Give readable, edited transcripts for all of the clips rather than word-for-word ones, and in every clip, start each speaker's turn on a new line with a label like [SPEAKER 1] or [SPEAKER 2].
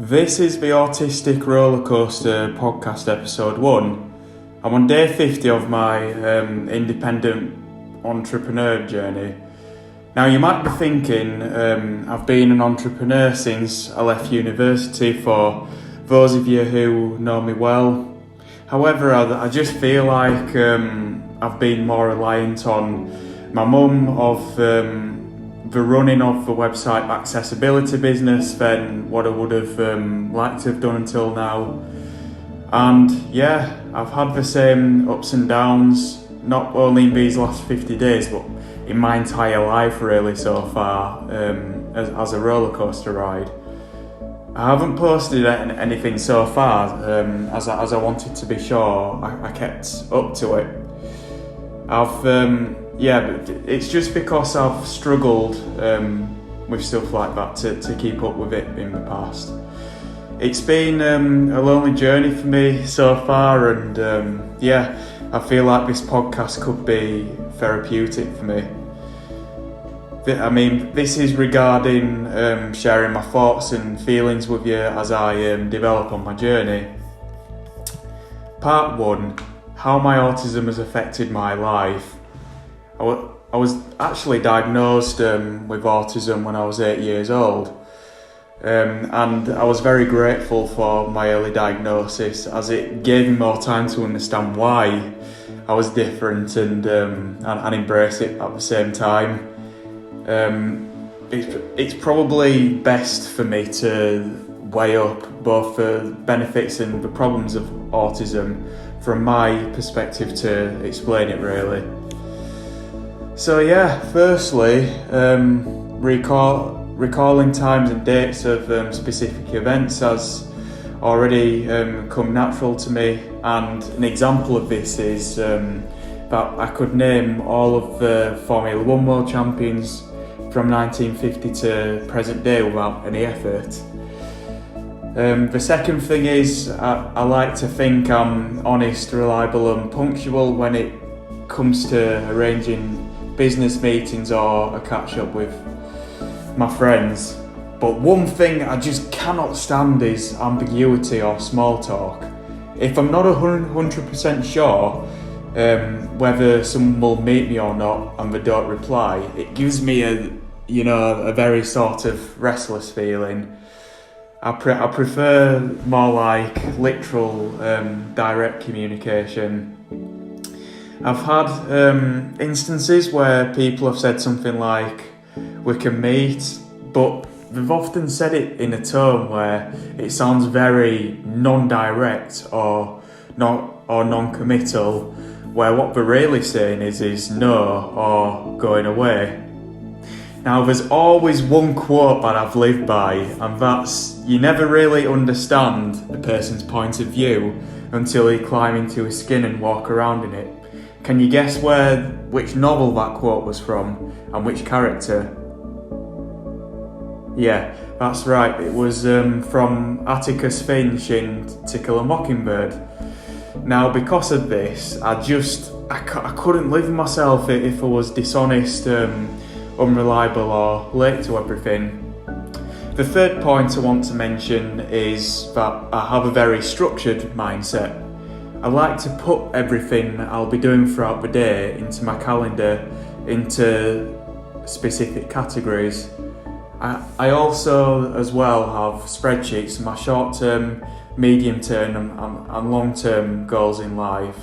[SPEAKER 1] This is the Autistic Rollercoaster podcast episode 1. I'm on day 50 of my independent entrepreneur journey. Now you might be thinking I've been an entrepreneur since I left university, for those of you who know me well. However, I just feel like I've been more reliant on my mum of the running of the website accessibility business than what I would have liked to have done until now. And yeah, I've had the same ups and downs, not only in these last 50 days, but in my entire life really so far, as a roller coaster ride. I haven't posted anything so far, as I wanted to be sure I kept up to it. But it's just because I've struggled with stuff like that to keep up with it in the past. It's been a lonely journey for me so far, and I feel like this podcast could be therapeutic for me. This is regarding sharing my thoughts and feelings with you as I develop on my journey. Part 1, how my autism has affected my life. I was actually diagnosed with autism when I was 8 years old, and I was very grateful for my early diagnosis, as it gave me more time to understand why I was different and embrace it at the same time. It's probably best for me to weigh up both the benefits and the problems of autism from my perspective to explain it really. So firstly, recalling times and dates of specific events has already come natural to me, and an example of this is that I could name all of the Formula 1 world champions from 1950 to present day without any effort. The second thing is I like to think I'm honest, reliable and punctual when it comes to arranging business meetings or a catch up with my friends. But one thing I just cannot stand is ambiguity or small talk. If I'm not 100% sure whether someone will meet me or not and they don't reply, it gives me a very sort of restless feeling. I prefer more like literal, direct communication. I've had instances where people have said something like, "We can meet," but they've often said it in a tone where it sounds very non-direct or non-committal, where what they're really saying is no or going away. Now, there's always one quote that I've lived by, and that's, you never really understand the person's point of view until you climb into his skin and walk around in it. Can you guess which novel that quote was from and which character? Yeah, that's right. It was from Atticus Finch in To Kill a Mockingbird. Now, because of this, I couldn't live with myself if I was dishonest, unreliable or late to everything. The third point I want to mention is that I have a very structured mindset. I like to put everything I'll be doing throughout the day into my calendar, into specific categories. I also as well have spreadsheets, my short-term, medium-term and long-term goals in life.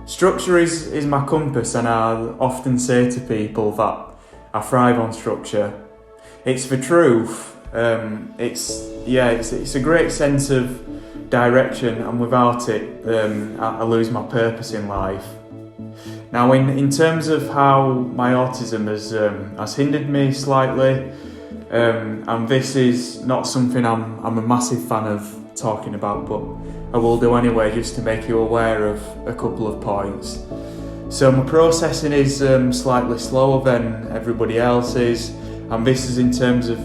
[SPEAKER 1] Structure is my compass, and I often say to people that I thrive on structure. It's the truth. It's a great sense of direction, and without it, I lose my purpose in life. Now, in terms of how my autism has hindered me slightly, and this is not something I'm a massive fan of talking about, but I will do anyway just to make you aware of a couple of points. So my processing is slightly slower than everybody else's, and this is in terms of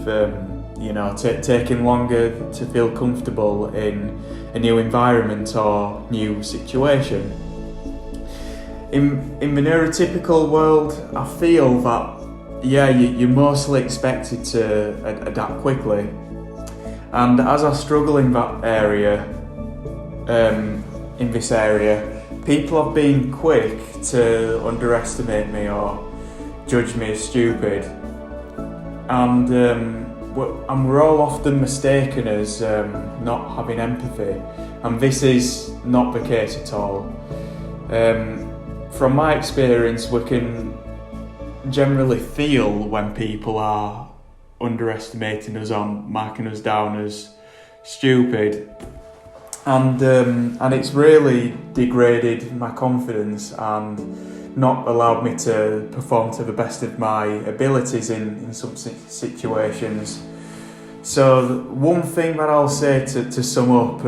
[SPEAKER 1] taking longer to feel comfortable in a new environment or new situation. In the neurotypical world, I feel that you're mostly expected to adapt quickly. And as I struggle in that area, in this area, people have been quick to underestimate me or judge me as stupid. And we're all often mistaken as not having empathy, and this is not the case at all. From my experience, we can generally feel when people are underestimating us or marking us down as stupid, and it's really degraded my confidence and not allowed me to perform to the best of my abilities in some situations. So one thing that I'll say to sum up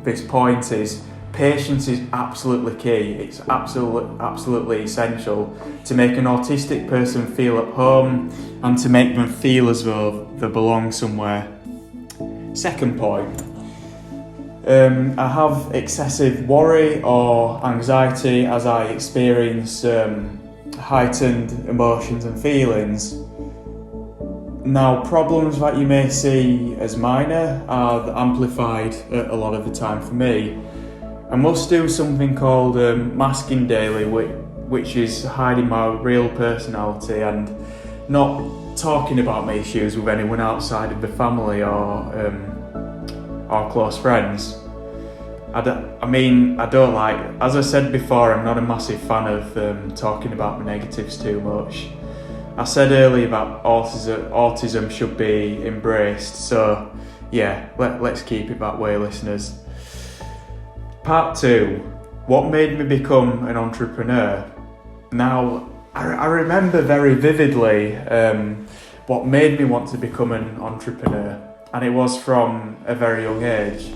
[SPEAKER 1] this point is patience is absolutely key. It's absolutely essential to make an autistic person feel at home and to make them feel as though they belong somewhere. Second point, I have excessive worry or anxiety as I experience heightened emotions and feelings. Now, problems that you may see as minor are amplified a lot of the time for me. I must do something called masking daily, which is hiding my real personality and not talking about my issues with anyone outside of the family or close friends. I don't like, as I said before, I'm not a massive fan of talking about my negatives too much. I said earlier that autism should be embraced, so yeah, let's keep it that way, listeners. Part 2, what made me become an entrepreneur? Now, I remember very vividly what made me want to become an entrepreneur, and it was from a very young age.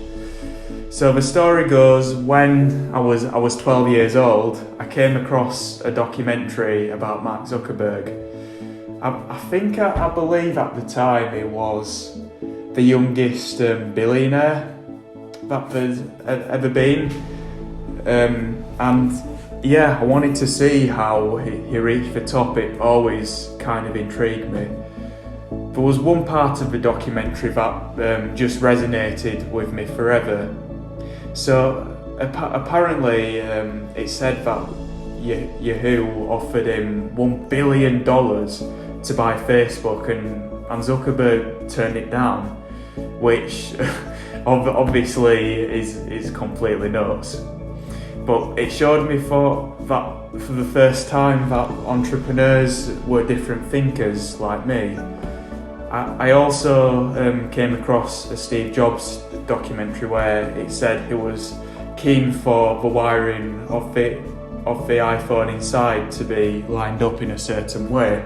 [SPEAKER 1] So the story goes, when I was 12 years old, I came across a documentary about Mark Zuckerberg. I believe at the time he was the youngest billionaire that there's ever been. And yeah, I wanted to see how he reached the top. It always kind of intrigued me. There was one part of the documentary that just resonated with me forever. So apparently it said that Yahoo offered him $1 billion to buy Facebook, and Zuckerberg turned it down, which obviously is completely nuts. But it showed me for the first time that entrepreneurs were different thinkers like me. I also came across a Steve Jobs documentary where it said he was keen for the wiring of the iPhone inside to be lined up in a certain way.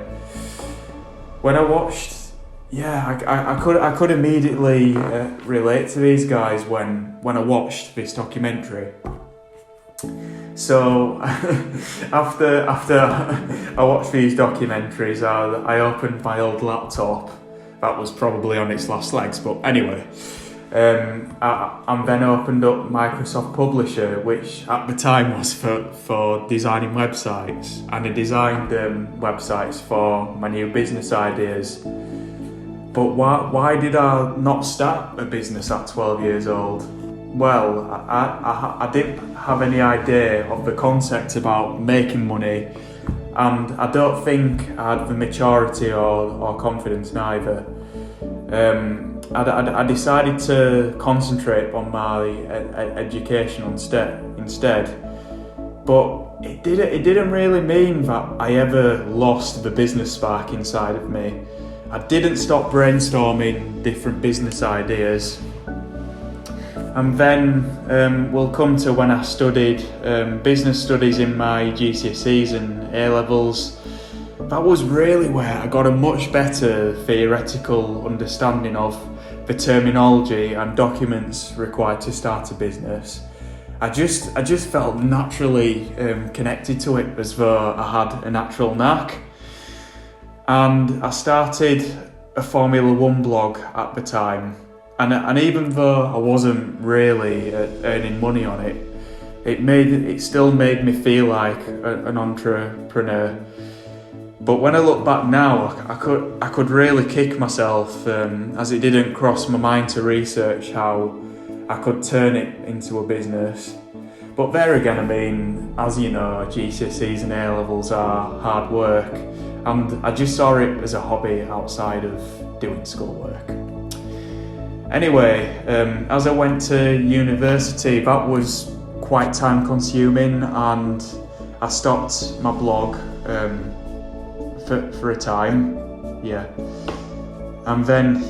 [SPEAKER 1] When I watched, I could immediately relate to these guys when I watched this documentary. So after I watched these documentaries, I opened my old laptop that was probably on its last legs, but anyway, I then opened up Microsoft Publisher, which at the time was for designing websites, and I designed websites for my new business ideas. But why did I not start a business at 12 years old? Well, I didn't have any idea of the concept about making money, and I don't think I had the maturity or confidence neither. I decided to concentrate on my education instead, but it didn't really mean that I ever lost the business spark inside of me. I didn't stop brainstorming different business ideas. And then we'll come to when I studied business studies in my GCSEs and A-levels. That was really where I got a much better theoretical understanding of the terminology and documents required to start a business. I just felt naturally connected to it, as though I had a natural knack. And I started a Formula 1 blog at the time. And even though I wasn't really earning money on it, it still made me feel like an entrepreneur. But when I look back now, I could really kick myself, as it didn't cross my mind to research how I could turn it into a business. But there again, I mean, as you know, GCSEs and A-levels are hard work, and I just saw it as a hobby outside of doing schoolwork. Anyway, as I went to university, that was quite time consuming, and I stopped my blog for a time, and then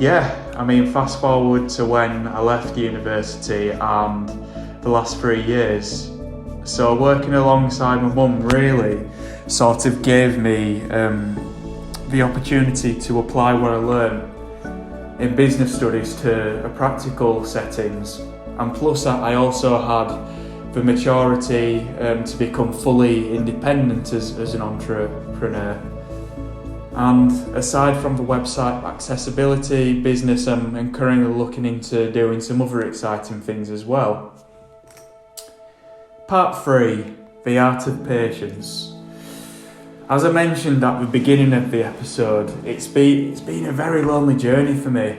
[SPEAKER 1] fast forward to when I left university and the last 3 years. So working alongside my mum really sort of gave me the opportunity to apply what I learned in business studies to a practical settings, and plus I also had the maturity to become fully independent as an entrepreneur. And aside from the website accessibility business, I'm currently looking into doing some other exciting things as well. Part 3, the art of patience. As I mentioned at the beginning of the episode, it's been a very lonely journey for me.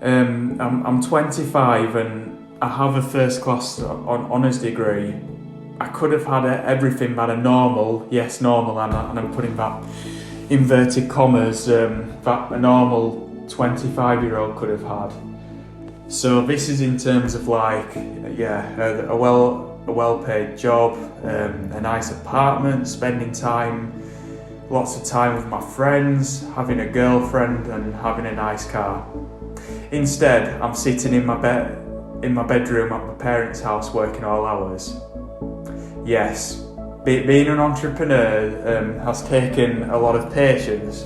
[SPEAKER 1] I'm 25 and I have a first class honours degree. I could have had everything that a normal, and I'm putting that inverted commas, that a normal 25-year-old could have had. So this is in terms of a well-paid job, a nice apartment, spending lots of time with my friends, having a girlfriend and having a nice car. Instead, I'm sitting in my bedroom at my parents' house working all hours. Yes, being an entrepreneur has taken a lot of patience.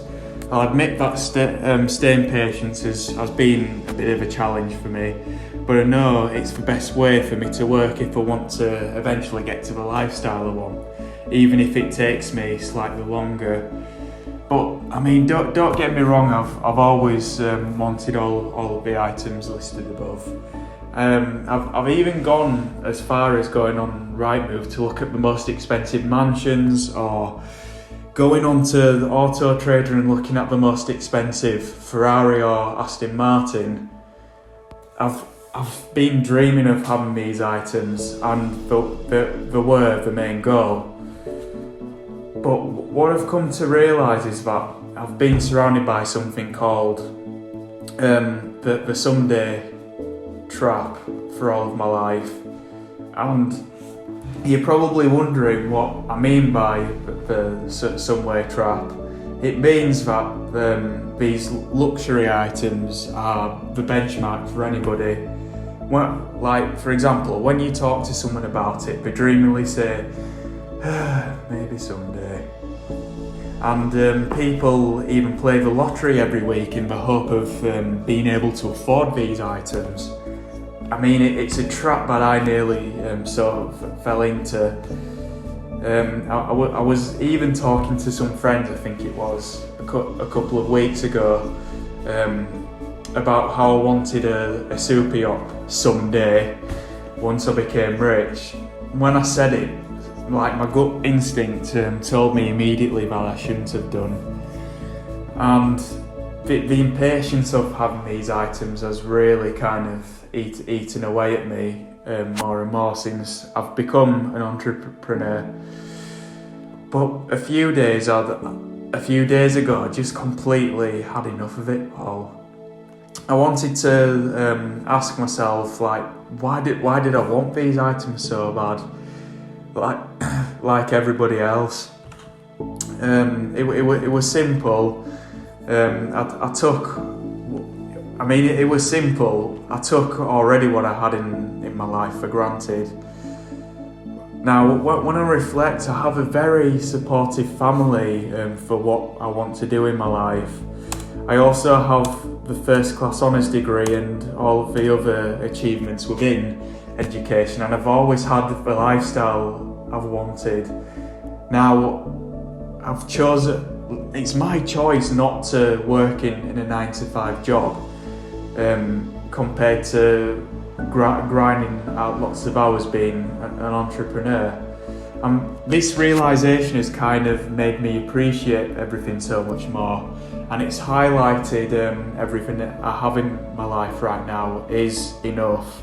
[SPEAKER 1] I'll admit that staying patient has been a bit of a challenge for me, but I know it's the best way for me to work if I want to eventually get to the lifestyle I want, even if it takes me slightly longer. But I mean, don't get me wrong, I've always wanted all of the items listed above. I've even gone as far as going on Rightmove to look at the most expensive mansions, or going onto the Autotrader and looking at the most expensive Ferrari or Aston Martin. I've been dreaming of having these items, and they were the main goal. But what I've come to realise is that I've been surrounded by something called the someday trap for all of my life. And you're probably wondering what I mean by the somewhere trap. It means that these luxury items are the benchmark for anybody. Like, for example, when you talk to someone about it, they dreamily say, maybe someday. And people even play the lottery every week in the hope of being able to afford these items. I mean, it's a trap that I nearly sort of fell into. I was even talking to some friends, I think it was a couple of weeks ago, about how I wanted a super yacht someday once I became rich. When I said it, like, my gut instinct told me immediately that I shouldn't have done. And the impatience of having these items has really kind of eaten away at me more and more since I've become an entrepreneur. But a few days ago, I just completely had enough of it all. I wanted to ask myself, like, why did I want these items so bad? Like everybody else. It was simple. It was simple. I took already what I had in my life for granted. Now, when I reflect, I have a very supportive family for what I want to do in my life. I also have the first class honours degree and all of the other achievements within education, and I've always had the lifestyle I've wanted. Now, it's my choice not to work in a 9-to-5 job compared to grinding out lots of hours being an entrepreneur. This realisation has kind of made me appreciate everything so much more, and it's highlighted everything that I have in my life right now is enough.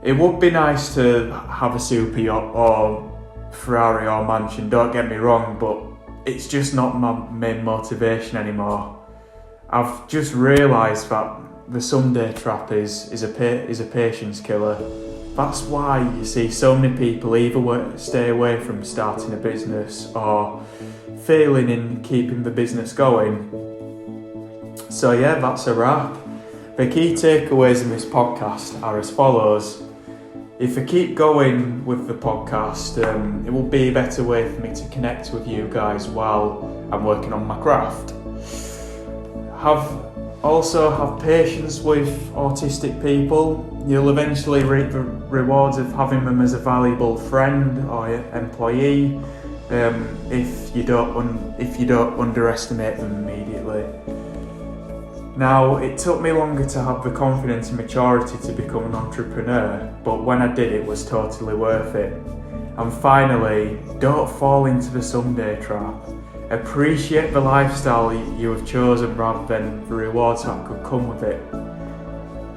[SPEAKER 1] It would be nice to have a super yacht or Ferrari or mansion, don't get me wrong, but it's just not my main motivation anymore. I've just realised that the someday trap is a patience killer. That's why you see so many people either stay away from starting a business or failing in keeping the business going. So yeah, that's a wrap. The key takeaways in this podcast are as follows. If I keep going with the podcast, it will be a better way for me to connect with you guys while I'm working on my craft. Have patience with autistic people. You'll eventually reap the rewards of having them as a valuable friend or employee if you don't underestimate them immediately. Now, it took me longer to have the confidence and maturity to become an entrepreneur, but when I did, it was totally worth it. And finally, don't fall into the someday trap. Appreciate the lifestyle you have chosen rather than the rewards that could come with it.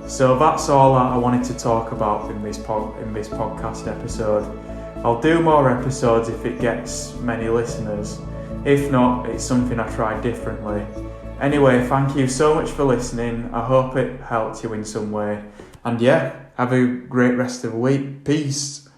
[SPEAKER 1] So that's all that I wanted to talk about in this podcast episode. I'll do more episodes if it gets many listeners. If not, it's something I try differently. Anyway, thank you so much for listening. I hope it helped you in some way. And yeah, have a great rest of the week. Peace.